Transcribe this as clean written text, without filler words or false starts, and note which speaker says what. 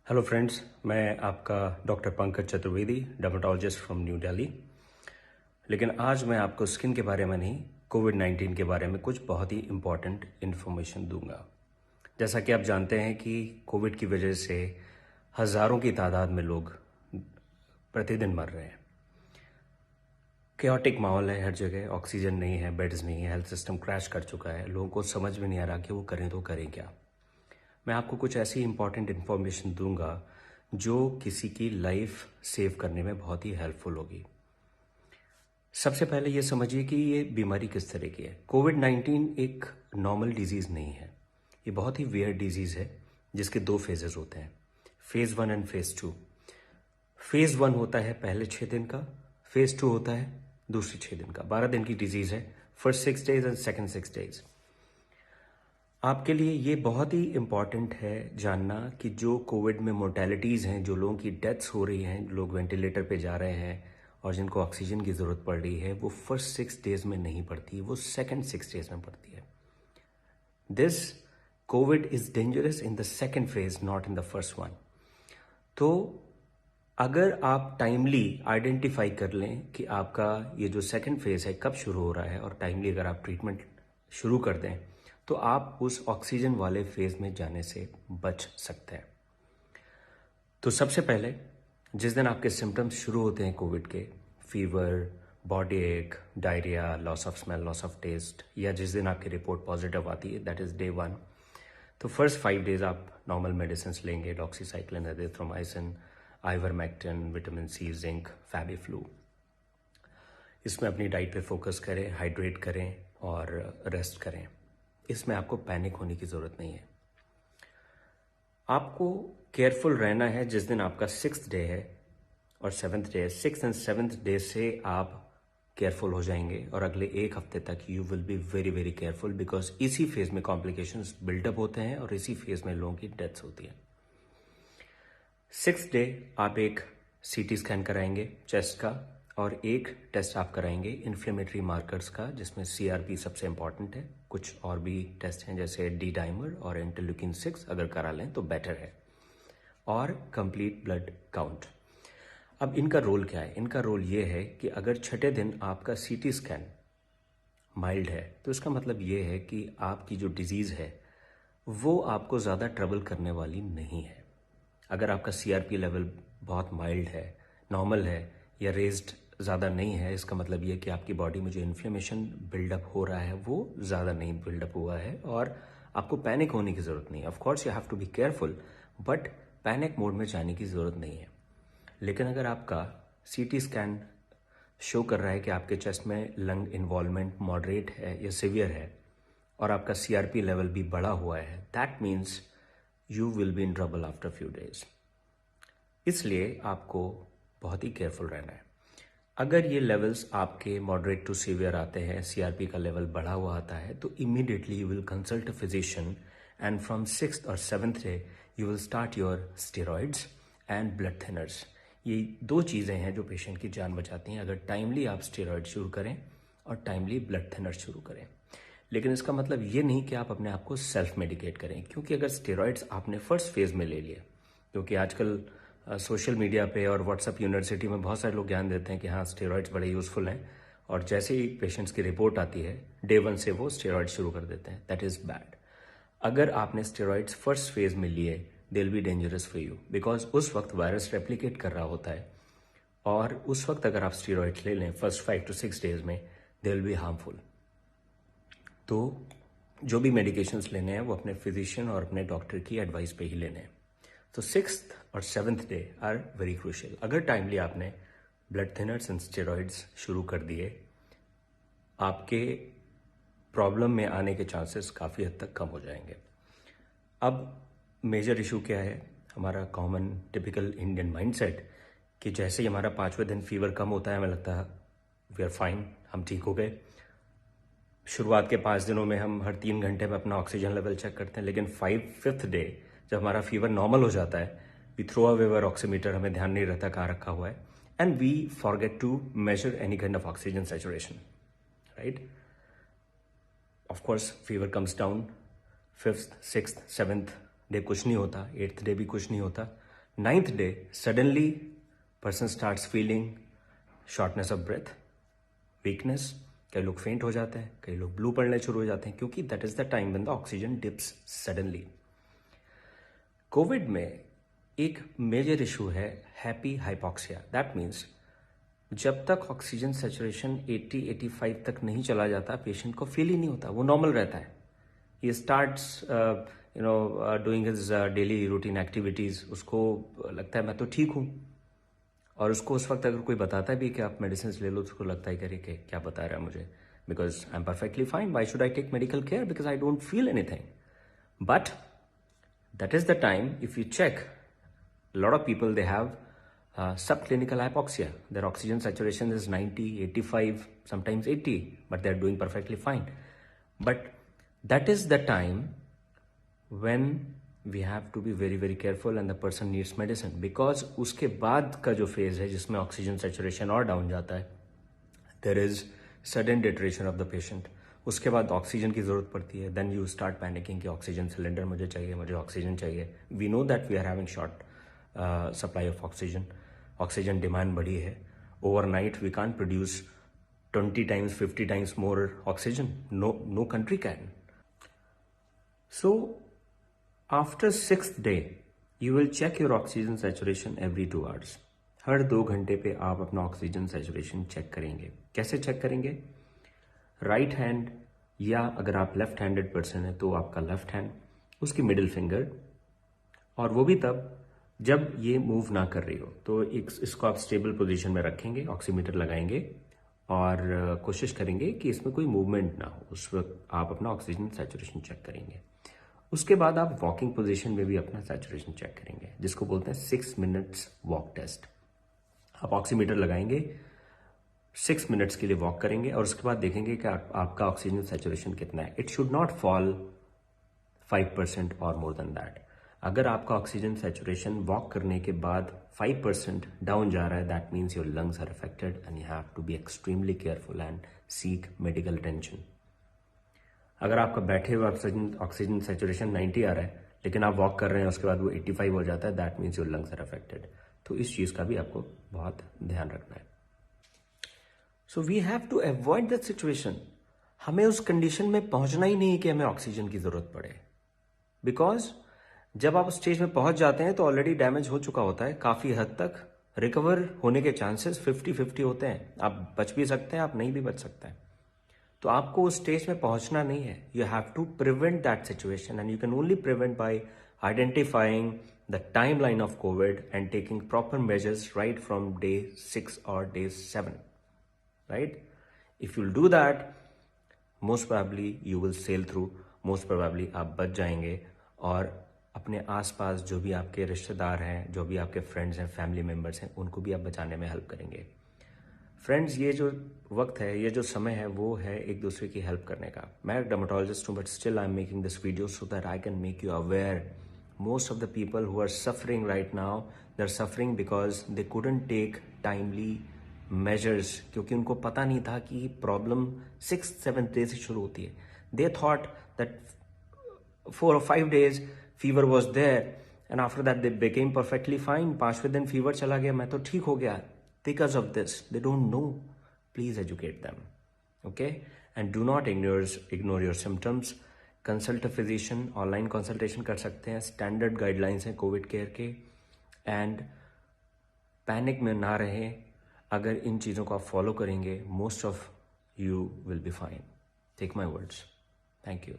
Speaker 1: Hello friends, मैं आपका doctor Pankaj Chaturvedi, dermatologist from new Delhi. लेकिन आज मैं आपको स्किन के बारे में नहीं, कोविड-19 के बारे में कुछ बहुत ही इम्पॉर्टेंट इन्फॉर्मेशन दूंगा। जैसा कि आप जानते हैं कि कोविड की वजह से हज़ारों की तादाद में लोग प्रतिदिन मर रहे हैं। केओटिक माहौल है हर जगह, ऑक्सीजन नहीं है, बेड्स नहीं है, हेल्थ सिस्टम क्रैश कर चुका है। लोगों को समझ में नहीं आ रहा कि वो करें तो करें क्या। मैं आपको कुछ ऐसी इंपॉर्टेंट इन्फॉर्मेशन दूंगा जो किसी की लाइफ सेव करने में बहुत ही हेल्पफुल होगी। सबसे पहले ये समझिए कि ये बीमारी किस तरह की है। कोविड-19 एक नॉर्मल डिजीज़ नहीं है। ये बहुत ही वियर्ड डिजीज़ है जिसके दो फेजेस होते हैं, फेज़ 1 एंड फेज़ 2। फेज़ 1 होता है पहले 6 दिन का, फेज़ 2 होता है दूसरे 6 दिन का। 12 दिन की डिजीज़ है, first 6 days and second 6 days. आपके लिए ये बहुत ही इम्पॉर्टेंट है जानना कि जो कोविड में मोर्टेलिटीज़ हैं, जो लोगों की डेथ्स हो रही हैं, लोग वेंटिलेटर पे जा रहे हैं और जिनको ऑक्सीजन की ज़रूरत पड़ रही है, वो फर्स्ट 6 डेज़ में नहीं पड़ती, वो सेकेंड 6 डेज़ में पड़ती है। This Covid is dangerous in the second phase, not in the first one. तो अगर आप टाइमली आइडेंटिफाई कर लें कि आपका ये जो सेकेंड फेज है कब शुरू हो रहा है और टाइमली अगर आप ट्रीटमेंट शुरू कर दें तो आप उस ऑक्सीजन वाले फेज में जाने से बच सकते हैं। तो सबसे पहले जिस दिन आपके सिम्टम्स शुरू होते हैं कोविड के, fever, body ache, diarrhoea, loss of smell, loss of taste, या जिस दिन आपकी रिपोर्ट पॉजिटिव आती है, दैट इज डे 1। तो फर्स्ट 5 डेज आप नॉर्मल मेडिसिन लेंगे, doxycycline, azithromycin, ivermectin, vitamin C, zinc, Fabiflu. इसमें अपनी डाइट पे फोकस करें, हाइड्रेट करें और रेस्ट करें। इसमें आपको पैनिक होने की ज़रूरत नहीं है। आपको केयरफुल रहना है जिस दिन आपका 6th डे है और 7th डे है। 6th एंड 7th डे से आप केयरफुल हो जाएंगे और अगले एक हफ्ते तक you will be very very careful, because इसी फेज में कॉम्प्लिकेशंस बिल्डअप होते हैं और इसी फेज में लोगों की डेथ्स होती है। 6th डे आप एक सीटी स्कैन कराएंगे चेस्ट का और एक टेस्ट आप कराएंगे इन्फ्लेमेटरी मार्कर्स का, जिसमें सीआरपी सबसे इंपॉर्टेंट है। कुछ और भी टेस्ट हैं जैसे डी डाइमर और इंटरल्यूकिन 6, अगर करा लें तो बेटर है, और कंप्लीट ब्लड काउंट। अब इनका रोल क्या है? इनका रोल ये है कि अगर छठे दिन आपका सीटी स्कैन माइल्ड है तो इसका मतलब ये है कि आपकी जो डिजीज़ है वो आपको ज़्यादा ट्रबल करने वाली नहीं है। अगर आपका सीआरपी लेवल बहुत माइल्ड है, नॉर्मल है या रेज्ड ज़्यादा नहीं है, इसका मतलब ये कि आपकी बॉडी में जो इन्फ्लेमेशन बिल्डअप हो रहा है वो ज़्यादा नहीं बिल्डअप हुआ है और आपको पैनिक होने की ज़रूरत नहीं है। Of course you have to be careful, but panic mode में जाने की ज़रूरत नहीं है। लेकिन अगर आपका सीटी स्कैन शो कर रहा है कि आपके चेस्ट में लंग इन्वॉल्वमेंट मॉडरेट है या सिवियर है और आपका सीआरपी लेवल भी बढ़ा हुआ है, that means you will be in trouble after few days. इसलिए आपको बहुत ही केयरफुल रहना है। अगर ये लेवल्स आपके मॉडरेट टू सीवियर आते हैं, सीआरपी का लेवल बढ़ा हुआ आता है, तो immediately you will consult a physician and from 6th और 7th day you will start your steroids and blood thinners. ये दो चीज़ें हैं जो पेशेंट की जान बचाती हैं अगर टाइमली आप स्टेरॉइड शुरू करें और टाइमली ब्लड थिनर शुरू करें। लेकिन इसका मतलब ये नहीं कि आप अपने आप को सेल्फ मेडिकेट करें, क्योंकि अगर स्टेरॉइड्स आपने फर्स्ट फेज में ले लिए, क्योंकि आजकल सोशल मीडिया पे और व्हाट्सएप यूनिवर्सिटी में बहुत सारे लोग ज्ञान देते हैं कि हाँ स्टेरॉइड्स बड़े यूज़फुल हैं, और जैसे ही पेशेंट्स की रिपोर्ट आती है डे 1 से वो स्टेरॉइड शुरू कर देते हैं। That is bad. अगर आपने स्टेरॉइड्स फर्स्ट फेज में लिए, they will be dangerous for you, because उस वक्त वायरस रेप्लिकेट कर रहा होता है और उस वक्त अगर आप स्टेरॉइड्स ले लें फर्स्ट 5 to 6 डेज में, दे विल बी हार्मफुल। तो जो भी मेडिकेशंस लेने हैं वो अपने फिजिशियन और अपने डॉक्टर की एडवाइस पे ही लेने हैं। तो 6th और 7th day are very crucial. अगर टाइमली आपने ब्लड थिनर्स एंड स्टेरॉइड्स शुरू कर दिए, आपके प्रॉब्लम में आने के चांसेस काफ़ी हद तक कम हो जाएंगे। अब मेजर इशू क्या है? हमारा कॉमन टिपिकल इंडियन माइंडसेट कि जैसे ही हमारा 5वें दिन फीवर कम होता है हमें लगता है वी आर फाइन, हम ठीक हो गए। शुरुआत के 5 दिनों में हम हर 3 घंटे में अपना ऑक्सीजन लेवल चेक करते हैं, लेकिन 5th डे जब हमारा फीवर नॉर्मल हो जाता है, we throw away our oximeter, हमें ध्यान नहीं रहता कहाँ रखा हुआ है, and we forget to measure any kind of oxygen saturation, right? Of course fever comes down, 5th, 6th, 7th day कुछ नहीं होता, 8th डे भी कुछ नहीं होता, 9th day suddenly person starts feeling shortness of breath, weakness, कई लोग फेंट हो जाते हैं, कई लोग ब्लू पड़ने शुरू हो जाते हैं, क्योंकि that is the time when the oxygen dips suddenly. Covid में एक मेजर इशू है हैप्पी हाइपोक्सिया। दैट मीन्स जब तक ऑक्सीजन सैचुरेशन 80-85 तक नहीं चला जाता, पेशेंट को फील ही नहीं होता, वो नॉर्मल रहता है। He starts doing his daily routine activities, उसको लगता है मैं तो ठीक हूँ। और उसको उस वक्त अगर कोई बताता भी कि आप मेडिसिन ले लो, तो उसको लगता है कि क्या बता रहा है मुझे, because I am perfectly fine, why should I take medical care, because I don't feel anything. But that is the time, if you check, lot of people they have subclinical hypoxia. Their oxygen saturation is 90, 85, sometimes 80, but they're doing perfectly fine. But that is the time when we have to be very very careful and the person needs medicine, because उसके बाद का जो phase है जिसमें oxygen saturation और down जाता है, there is sudden deterioration of the patient. उसके बाद ऑक्सीजन की जरूरत पड़ती है, देन यू स्टार्ट पैनिकिंग कि ऑक्सीजन सिलेंडर मुझे चाहिए, मुझे ऑक्सीजन चाहिए। We know that we are having short supply of oxygen, oxygen demand बढ़ी है। Overnight we can't produce 20 times 50 times more oxygen. No country can. So after 6th day you will check your oxygen saturation every 2 hours. हर 2 घंटे पे आप अपना oxygen saturation check करेंगे। कैसे check करेंगे? Right hand, या अगर आप लेफ्ट हैंडेड पर्सन है तो आपका लेफ्ट हैंड, उसकी मिडिल फिंगर, और वो भी तब जब ये मूव ना कर रही हो। तो इसको आप स्टेबल पोजीशन में रखेंगे, ऑक्सीमीटर लगाएंगे और कोशिश करेंगे कि इसमें कोई मूवमेंट ना हो। उस वक्त आप अपना ऑक्सीजन सैचुरेशन चेक करेंगे। उसके बाद आप वॉकिंग पोजीशन में भी अपना सैचुरेशन चेक करेंगे, जिसको बोलते हैं 6 minutes वॉक टेस्ट। आप ऑक्सीमीटर लगाएंगे, 6 minutes के लिए वॉक करेंगे और उसके बाद देखेंगे कि आपका ऑक्सीजन सैचुरेशन कितना है। इट शुड नॉट फॉल 5% और मोर देन दैट। अगर आपका ऑक्सीजन सैचुरेशन वॉक करने के बाद 5% डाउन जा रहा है, that means your lungs are affected and you have to be extremely careful and seek medical attention. अगर आपका बैठे हुए ऑक्सीजन सैचुरेशन 90 आ रहा है, लेकिन आप वॉक कर रहे हैं उसके बाद वो 85 हो जाता है, that means your lungs are affected. तो इस चीज़ का भी आपको बहुत ध्यान रखना है। So we have to avoid that situation. हमें उस कंडीशन में पहुंचना ही नहीं कि हमें ऑक्सीजन की जरूरत पड़े, बिकॉज जब आप स्टेज में पहुंच जाते हैं तो ऑलरेडी डैमेज हो चुका होता है। काफी हद तक रिकवर होने के चांसेस 50-50 होते हैं। आप बच भी सकते हैं, आप नहीं भी बच सकते हैं। तो आपको उस स्टेज में पहुंचना नहीं है। You have to prevent that situation and you can only prevent by identifying the timeline of Covid and taking proper measures right from day 6 और day 7, right? If you'll do that, most probably you will sail through, most probably आप बच जाएंगे और अपने आसपास जो भी आपके रिश्तेदार हैं, जो भी आपके फ्रेंड्स हैं, फैमिली मेम्बर्स हैं, उनको भी आप बचाने में हेल्प करेंगे। फ्रेंड्स, ये जो वक्त है, ये जो समय है, वो है एक दूसरे की हेल्प करने का। मैं एक डर्मेटोलॉजिस्ट हूँ, but still I am making this video so that I can make you aware. Most of the people who are suffering right now, they are suffering because they couldn't take timely measures, क्योंकि उनको पता नहीं था कि problem 6th-7th day से शुरू होती है। They thought that 4 or 5 days fever was there and after that they became perfectly fine. 5वें दिन फीवर चला गया, मैं तो ठीक हो गया। Because of this they don't know. Please educate them, okay? And do not ignore your symptoms. Consult a physician, online consultation कर सकते हैं, स्टैंडर्ड गाइडलाइंस हैं कोविड केयर के। एंड पैनिक में ना रहें। अगर इन चीज़ों को आप फॉलो करेंगे, most of you will be fine. Take my words. Thank you.